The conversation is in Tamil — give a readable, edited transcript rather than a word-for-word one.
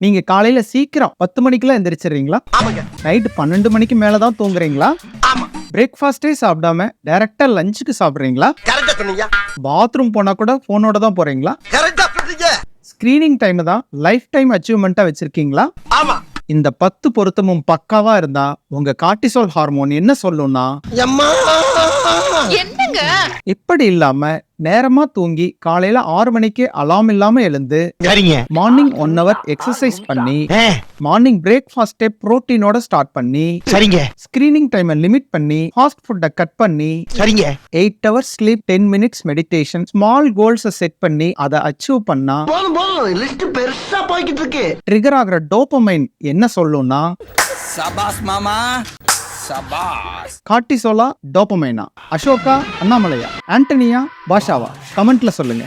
நீங்க காலையில சீக்கிரம் 10 மணிக்கெல்லாம் எந்திரிச்சிடுறீங்களா? ஆமாங்க. நைட்டு 12 மணிக்கு மேல தான் தூங்குறீங்களா? ஆமா. பிரேக்ஃபாஸ்டே சாப்பிடாம டைரக்டா லஞ்சுக்கு சாப்பிடுறீங்களா? கரெக்டா சொன்னீங்க. பாத்ரூம் போனா கூட போனோட தான் போறீங்களா? கரெக்டா சொன்னீங்க. ஸ்கிரீனிங் டைம் தான் லைஃப் டைம் அச்சீவ்மெண்ட்டா வச்சிருக்கீங்களா? ஆமா. இந்த 10 பொருத்தமும் பக்காவா இருந்தா உங்க கார்டிசோல் ஹார்மோன் என்ன சொல்லும்னா, எம்மா. என்னங்க இப்படி இல்லாம நேரமா தூங்கி காலையில 6 மணிக்கு அலார்ம் இல்லாம எழுந்து சரிங்க. மார்னிங் 1 ஹவர் எக்ஸசைஸ் பண்ணி மார்னிங் பிரேக்ஃபாஸ்டே புரோட்டீனோட ஸ்டார்ட் பண்ணி சரிங்க. ஸ்கிரீனிங் டைமை லிமிட் பண்ணி ஃபாஸ்ட் ஃபுட்டை கட் பண்ணி சரிங்க. 8 hours sleep 10 minutes meditation small கோல்ஸை செட் பண்ணி அதை அச்சீவ் பண்ணா போதும் போதும், லிஸ்ட் பெருசா போய்கிட்டு இருக்கு. ட்ரிகர் ஆகிற டோபமைன் என்ன சொல்லும்னா, சபாஸ் மாமா சபாஸ். கார்டிசோலா டோபமைனா, அசோகா அண்ணாமலையா, ஆண்டனியா பாஷாவா? கமெண்ட்ல சொல்லுங்க.